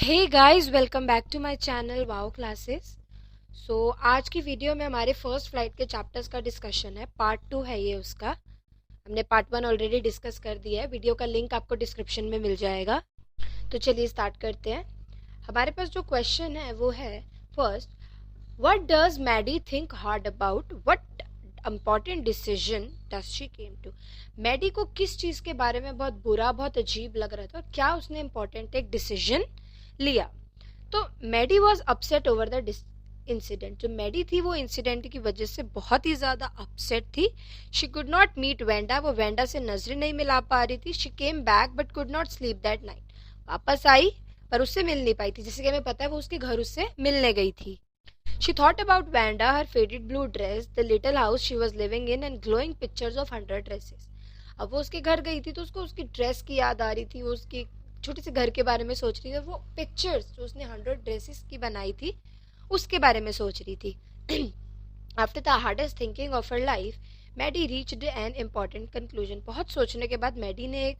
Hey guys, welcome back to my channel wow classes. आज की video में हमारे फर्स्ट फ्लाइट के चैप्टर्स का डिस्कशन है। पार्ट 2 है ये उसका। हमने पार्ट 1 ऑलरेडी डिस्कस कर दिया है। वीडियो का लिंक आपको डिस्क्रिप्शन में मिल जाएगा। तो चलिए स्टार्ट करते हैं। हमारे पास जो क्वेश्चन है वो है first, what does Maddie think hard about, what important decision does she came to. Maddie को किस चीज के बारे में बहुत बुरा, बहुत अजीब लग रहा था और क्या उसने इम्पोर्टेंट एक डिसीजन लिया। तो Maddie was upset over the incident. जो मैडी थी वो इंसिडेंट की वजह से बहुत ही ज्यादा अपसेट थी। She could not meet Wanda, वो वेंडा से नजरें नहीं मिला पा रही थी। She came back but could not sleep that night, वापस आई पर उससे मिल नहीं पाई थी। जैसे कि हमें पता है वो उसके घर उससे मिलने गई थी। She thought about Wanda, her faded blue dress, the little house she was living in and glowing pictures of 100 dresses. अब वो उसके घर गई थी तो उसको उसकी ड्रेस की याद आ रही थी, वो उसकी छोटे से घर के बारे में सोच रही थी। वो पिक्चर्स जो उसने 100 ड्रेसेस की बनाई थी उसके बारे में सोच रही थी। After the hardest thinking of her life, Maddy reached an important conclusion. बहुत सोचने के बाद मैडी ने एक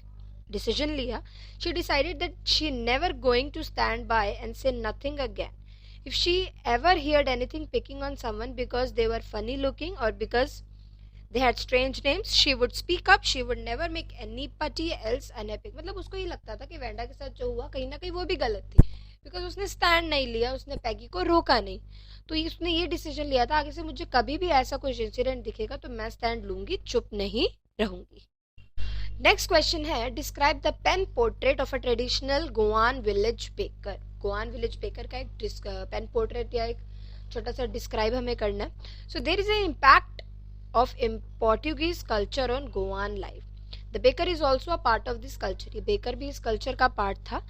डिसीजन लिया। She decided that she never going to stand by and say nothing again. If she ever heard anything picking on someone because they were funny looking or because they had strange names, she would speak up. She would never make anybody else unhappy. मतलब उसको ये लगता था कि Wanda के साथ जो हुआ कहीं ना कहीं वो भी गलत थी, बिकॉज उसने स्टैंड नहीं लिया, उसने पैगी को रोका नहीं। तो उसने ये डिसीजन लिया था, आगे से मुझे कभी भी ऐसा कोई इंसिडेंट दिखेगा तो मैं स्टैंड लूंगी, चुप नहीं रहूंगी। नेक्स्ट क्वेश्चन है, describe the pen portrait of a traditional Goan village baker. Goan village baker का एक पेन पोर्ट्रेट या एक छोटा सा डिस्क्राइब हमें करना है। So there is a impact of Portuguese culture on Goan life. The baker is also a part of this culture. ये बेकर भी इस कल्चर का पार्ट था।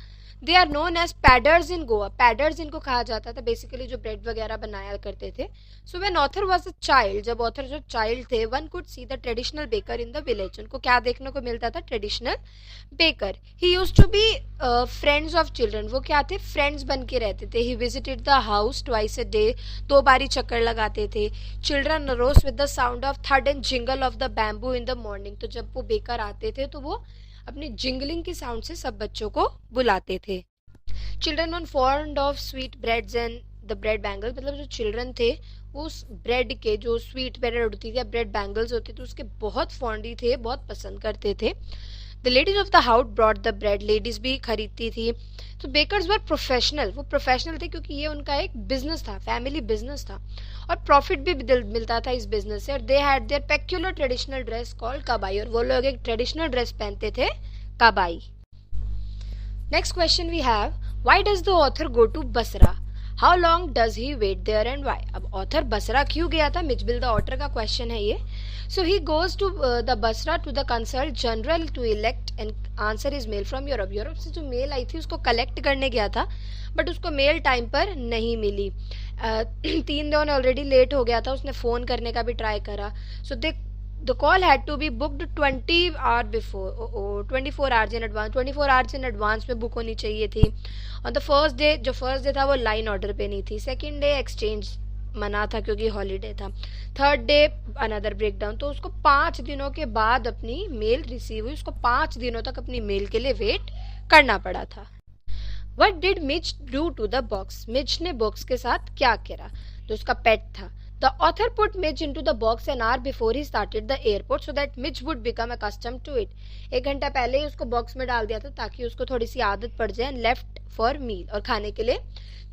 They are known as paders in Goa. Paders इनको कहा जाता था, बेसिकली जो ब्रेड वगैरह बनाया करते थे। So when author was a child, जब ऑथर जो चाइल्ड थे, one could see the traditional baker in the village. उनको क्या देखने को मिलता था? Traditional baker. He used to be friends of children. वो क्या थे? फ्रेंड्स बन के रहते थे। He visited the house twice a day. 2 बारी चक्कर लगाते थे। Children rose with the sound of thud and jingle of the bamboo in the morning. तो जब वो बेकर आते थे तो वो अपनी जिंगलिंग की साउंड से सब बच्चों को बुलाते थे। Children one fond of sweet breads and the bread bangles. मतलब जो चिल्ड्रन थे वो उस ब्रेड के, जो स्वीट ब्रेड होती थी या ब्रेड बैंगल्स होती थी, उसके बहुत फॉन्डी थे, बहुत पसंद करते थे। The ladies of the house brought the bread. Ladies भी खरीदती थी। तो बेकर्स वर प्रोफेशनल। वो प्रोफेशनल थे क्योंकि ये उनका एक बिजनेस था, फैमिली बिजनेस था और प्रॉफिट भी मिलता था इस बिजनेस से। और they had their peculiar traditional dress called kabai. और वो लोग एक ट्रेडिशनल ड्रेस पहनते थे, kabai. Next question we have, why does the author go to Basra? How long does he wait there and why? अब ऑथर बसरा क्यों गया था? मिचबिल द ऑथर का क्वेश्चन है ये। So he goes to the Basra to the consult general to elect and answer is mail from Europe. Europe से जो मेल आई थी उसको कलेक्ट करने गया था, बट उसको मेल टाइम पर नहीं मिली। 3 दिन ऑलरेडी लेट हो गया था। उसने फोन करने का भी ट्राई करा। सो दे the call had to be booked 20 hour before, 24 hours in advance। 24 hours in advance में बुक होनी चाहिए थी। on the first day, जो फर्स्ट डे था वो लाइन ऑर्डर पे नहीं थी। सेकंड डे एक्सचेंज मना था क्योंकि हॉलीडे था। Third day another breakdown. तो उसको 5 दिनों के बाद अपनी मेल रिसीव हुई। उसको 5 दिनों तक अपनी मेल के लिए वेट करना पड़ा था। What did Mitch do to the box? Mitch ने बॉक्स के साथ क्या करा? जो उसका पेट था। The author put Mitch into the box an hour before he started the airport so that Mitch would become accustomed to it। 1 घंटा पहले ही उसको बॉक्स में डाल दिया था ताकि उसको थोड़ी सी आदत पड़ जाए। लेफ्ट फॉर मील, और खाने के लिए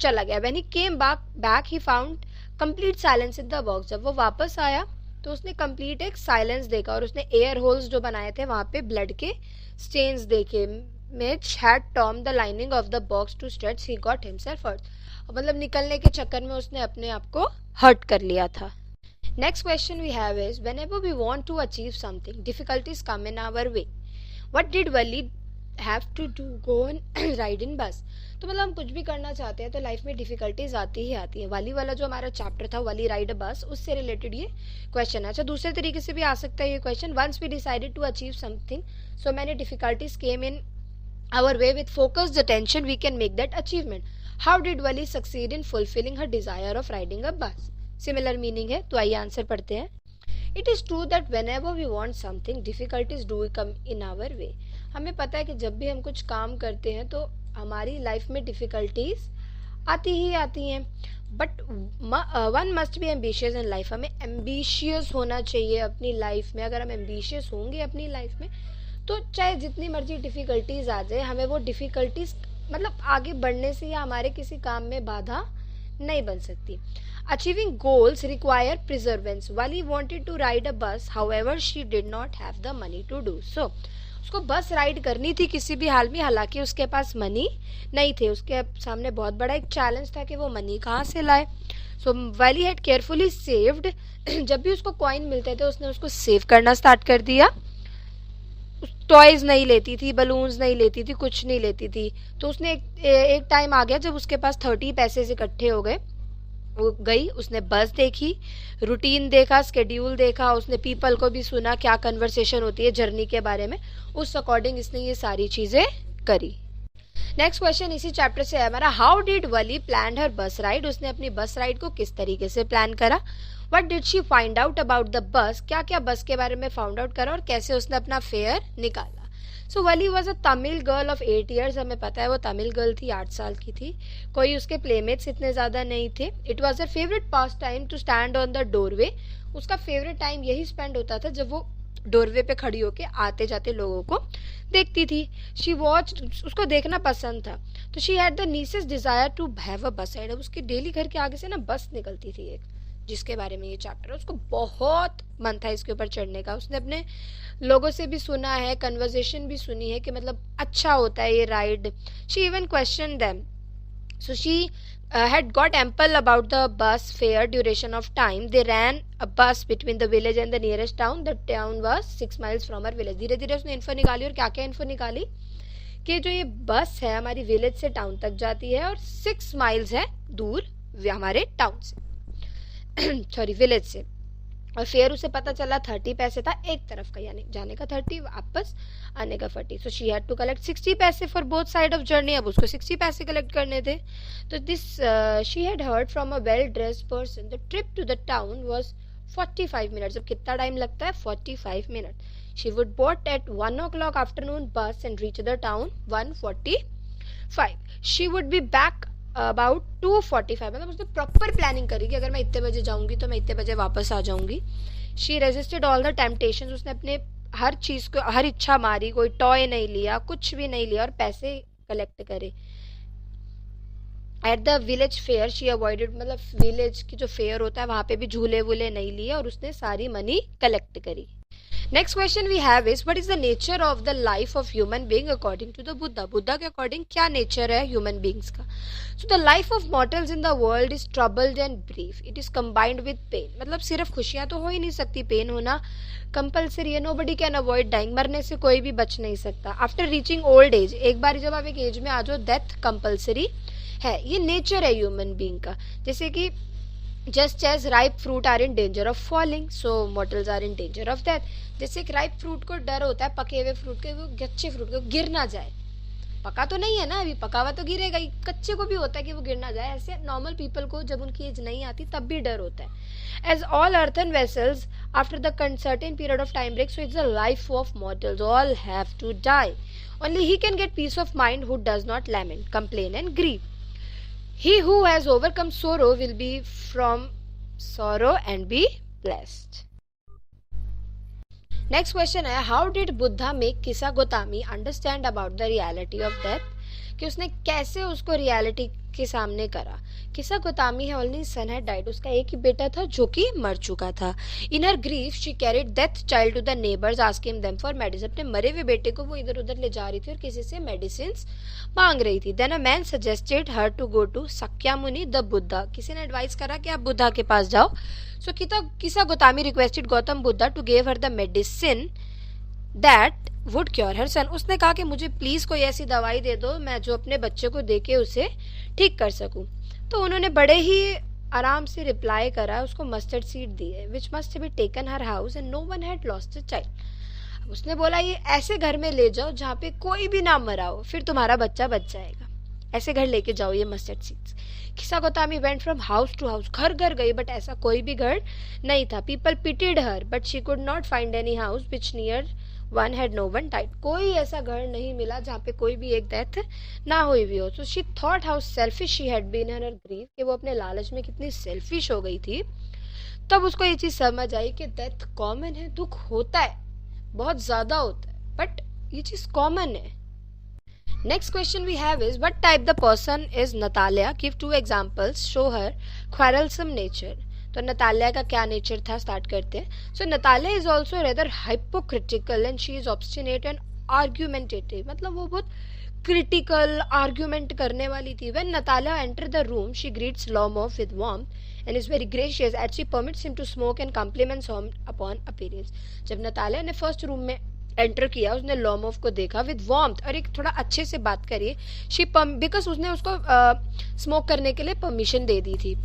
चला गया। When he came back he found complete silence in the box। जब वो वापस आया तो उसने कंप्लीट एक साइलेंस देखा और उसने एयर होल्स जो बनाए थे वहां पे ब्लड के स्टेन्स देखे। Mitch had torn the lining of the box to stretch, he got himself hurt। मतलब निकलने के चक्कर में उसने अपने आप को हर्ट कर लिया था। Next question we have is, whenever we want to achieve something, difficulties come in our way। What did Wally have to do? Go and ride in bus। तो मतलब हम कुछ भी करना चाहते हैं तो लाइफ में डिफिकल्टीज आती ही आती है। वाली वाला जो हमारा चैप्टर था, वाली राइड अ बस, उससे रिलेटेड ये क्वेश्चन है। अच्छा, दूसरे तरीके से भी आ सकता है ये question. Once we decided to achieve something, so many difficulties came in our way, with focused attention we can make that achievement। how did Wally succeed in fulfilling her desire of riding a bus? similar meaning है। तो आइए answer पढ़ते हैं। it is true that whenever we want something, difficulties do come in our way। हमें पता है कि जब भी हम कुछ काम करते हैं तो हमारी लाइफ में डिफ़िकल्टीज आती ही आती हैं, but one must be ambitious in life. हमें एम्बिशियस होना चाहिए अपनी लाइफ में। अगर हम एम्बिशियस होंगे अपनी लाइफ में तो चाहे जितनी मर्जी डिफ़िकल्टीज आ जाए, हमें वो डिफ़िकल्टीज मतलब आगे बढ़ने से या हमारे किसी काम में बाधा नहीं बन सकती। Achieving goals require perseverance. Valli wanted to ride a bus, however she did not have the money to do so. उसको बस राइड करनी थी किसी भी हाल में, हालांकि उसके पास मनी नहीं थे। उसके सामने बहुत बड़ा एक चैलेंज था कि वो मनी कहाँ से लाए। सो वैली हैड केयरफुली सेव्ड। जब भी उसको कॉइन मिलते थे उसने उसको सेव करना स्टार्ट कर दिया। टॉयज नहीं लेती थी, बलून्स नहीं लेती थी, कुछ नहीं लेती थी। तो उसने एक टाइम आ गया जब उसके पास 30 पैसे इकट्ठे हो गए। वो गई, उसने बस देखी, रूटीन देखा, स्केड्यूल देखा, उसने पीपल को भी सुना क्या कन्वर्सेशन होती है जर्नी के बारे में, उस अकॉर्डिंग इसने ये सारी चीजें करी। नेक्स्ट क्वेश्चन इसी चैप्टर से है हमारा, हाउ डिड वली प्लान हर बस राइड। उसने अपनी बस राइड को किस तरीके से प्लान करा। What did she find out about the bus. क्या क्या बस के बारे में फाउंड आउट करा और कैसे उसने अपना फेयर निकाला। So Valli was a Tamil girl of 8 years। हमें पता है वो तमिल गर्ल थी, 8 साल की थी। कोई उसके प्लेमेट्स इतने ज़्यादा नहीं थे। It was a favourite pastime to stand on the doorway. उसका फेवरेट टाइम यही स्पेंड होता था जब वो डोरवे पे खड़ी होके आते जाते लोगों को देखती थी। शी वॉच, उसको देखना पसंद था। तो she had the nicest desire to have a bus ride. अब उसके डेली घर के आगे से ना बस निकलती थी एक, जिसके बारे में ये चैप्टर है। उसको बहुत मन था इसके ऊपर चढ़ने का। उसने अपने लोगों से भी सुना है, कन्वर्सेशन भी सुनी है कि मतलब अच्छा होता है ये ride. She even question them. So she had got ample about the bus fare duration of time. They ran a bus between the village and the nearest town. The town was 6 miles from her village. धीरे धीरे उसने info निकाली। और क्या क्या info निकाली कि जो ये बस है हमारी विलेज से टाउन तक जाती है और 6 miles है दूर हमारे टाउन से सॉरी विलेज से। और फेयर उसे पता चला 30 पैसे था एक तरफ का, यानी जाने का 30, वापस आने का 40। So she had to collect 60 पैसे for both side of journey. अब उसको 60 पैसे कलेक्ट करने थे। तो this she had heard from a well dressed person the trip to the town was 45 minutes। अब कितना टाइम लगता है? 45 minutes। She would boat at 1 o'clock afternoon bus and reach the town 1:45। She would be back about 2:45। मतलब उसने proper planning करी कि अगर मैं इतने बजे जाऊंगी तो मैं इतने बजे वापस आ जाऊंगी। She resisted all the temptations. उसने अपने हर चीज को, हर इच्छा मारी। कोई टॉय नहीं लिया, कुछ भी नहीं लिया और पैसे कलेक्ट करे। At the village fair she avoided, मतलब विलेज की जो फेयर होता है वहां पे भी झूले वूले नहीं लिए और उसने सारी मनी कलेक्ट करी। Next question we have is, what is the nature of the life of human being according to the Buddha. Buddha के अकॉर्डिंग क्या नेचर है ह्यूमन बीइंग्स का। So the life of mortals in the world is troubled and brief. It is combined with pain. मतलब सिर्फ खुशियां तो हो ही नहीं सकती, पेन होना कंपल्सरी है। Nobody can avoid dying. मरने से कोई भी बच नहीं सकता। आफ्टर रीचिंग ओल्ड एज, एक बार जब आप एक एज में आ जाओ, डेथ कंपल्सरी है। ये नेचर है ह्यूमन बीइंग का। जैसे कि just as ripe fruit are in danger of falling, so mortals are in danger of death. जैसे एक राइप फ्रूट को डर होता है पके हुए फ्रूट के, वो कच्चे फ्रूट को गिर ना जाए। पका तो नहीं है ना अभी, पका हुआ तो गिरेगा ही। कच्चे को भी होता है कि वो गिर ना जाए। ऐसे नॉर्मल पीपल को जब उनकी एज नहीं आती तब भी डर होता है। As all earthen vessels after the certain period of time break, so it's the life of mortals. All have to die. Only he can get peace of mind who does not lament, complain and grieve. He who has overcome sorrow will be from sorrow and be blessed. Next question है, how did Buddha make किसा Gotami understand about the reality of death. कि उसने कैसे उसको reality के सामने करा। किसा गोतामी है ओनली सन हैड डाइड। उसका एक ही बेटा था जो कि मर चुका था। In her grief she carried death child to the neighbours asking them for medicine. अपने मरे हुए बेटे को वो इधर उधर ले जा रही थी और किसी से मेडिसिन मांग रही थी। Then a man suggested her to go to Sakyamuni the Buddha. किसी ने एडवाइस करा कि आप बुद्धा के पास जाओ। So Kisa Gotami requested Gautam Buddha to give her the medicine that would cure her son. उसने कहा कि मुझे प्लीज कोई ऐसी दवाई दे दो मैं जो अपने बच्चे को देके उसे ठीक कर सकूं। तो उन्होंने बड़े ही आराम से रिप्लाई करा, उसको मस्टर्ड सीड दी है विच मस्ट बी टेकन हर house and no one had lost a child. उसने बोला ये ऐसे घर में ले जाओ जहाँ पे कोई भी ना मरा हो, फिर तुम्हारा बच्चा बच जाएगा। ऐसे घर लेके जाओ ये mustard seeds. Kisa Gotami went from house to house. घर घर गई बट ऐसा कोई भी घर नहीं था। People pitied her but she could not find any house which near one had no one died, कोई ऐसा घर नहीं मिला जहाँ पे कोई भी एक डेथ ना हुई भी हो। So she thought how selfish she had been in her grief, कि वो अपने लालच में कितनी सेल्फिश हो गई थी। तब उसको ये चीज समझ आई कि डेथ कॉमन है, दुख होता है, बहुत ज्यादा होता है, बट ये चीज कॉमन है। Next question we have is, what type the person is Natalia? Give 2 examples, show her quarrelsome nature. तो नतालिया का क्या नेचर था, स्टार्ट करते हैं। So Natalia is also rather hypocritical and she is obstinate and argumentative, मतलब वो बहुत critical argument करने वाली थी। When Natalia enter the room she greets Lomov with warmth and is very gracious as she permits him to smoke and compliments him upon appearance. जब Natalia ने first room में enter किया, उसने Lomov को देखा विद वार्मथ और एक थोड़ा अच्छे से बात करी, शी बिकॉज उसने उसको स्मोक करने के लिए परमिशन दे दी थी।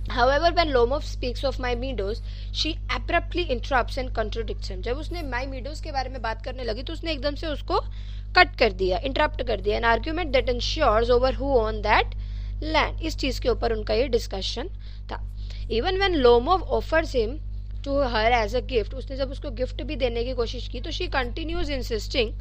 However, when Lomov speaks of my meadows, she abruptly interrupts and contradicts him. जब उसने my meadows के बारे में बात करने लगी तो उसने एकदम से उसको कट कर दिया, इंटरप्ट कर दिया। An argument that ensures over who own that land. इस चीज के ऊपर उनका ये डिस्कशन था। Even when Lomov offers him to her as a gift, उसने जब उसको गिफ्ट भी देने की कोशिश की तो she continues insisting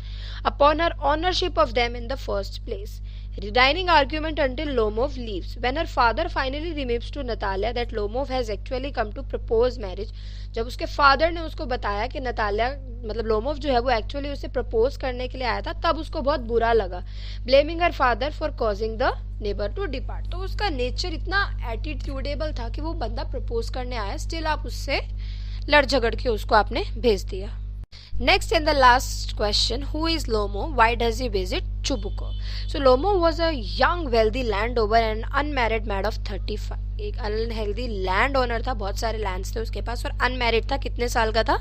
upon her ownership of them in the first place. Resigning argument until Lomov leaves. When her father finally reveals to Natalia that Lomov has actually come to propose marriage, जब उसके father ने उसको बताया कि Natalia मतलब Lomov जो है वो एक्चुअली उसे प्रपोज करने के लिए आया था, तब उसको बहुत बुरा लगा। Blaming her father for causing the neighbour to depart. तो उसका नेचर इतना एटीट्यूडेबल था कि वो बंदा प्रपोज करने आया, स्टिल आप उससे लड़ झगड़ के उसको आपने भेज दिया। Next and the last question, who is Lomo? Why does he visit Chubuco? So Lomo was a young wealthy landowner and unmarried man of 35. एक अनहेल्दी लैंड ओनर था, बहुत सारे लैंड्स थे उसके पास और अनमैरिड था। कितने साल का था?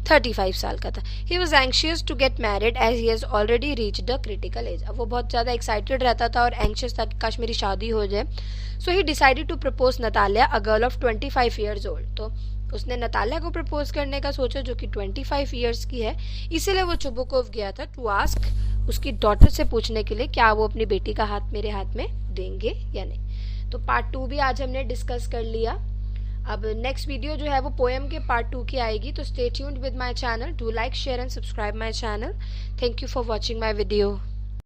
35 साल का था। He was anxious to get married as he has already reached the critical age. अब वो बहुत ज़्यादा एक्साइटेड रहता था और एंशियस था कि काश मेरी शादी हो जाए। So he decided to propose Natalia, a girl of 25 years old. तो उसने नतालिया को प्रपोज करने का सोचा जो कि 25 इयर्स की है, इसीलिए वो चुबुकोव गया था टू आस्क उसकी डॉटर से पूछने के लिए क्या वो अपनी बेटी का हाथ मेरे हाथ में देंगे या नहीं। तो पार्ट 2 भी आज हमने डिस्कस कर लिया। अब नेक्स्ट वीडियो जो है वो पोएम के पार्ट 2 की आएगी, तो stay tuned with my channel, do like share and subscribe my channel. Thank you for watching my video.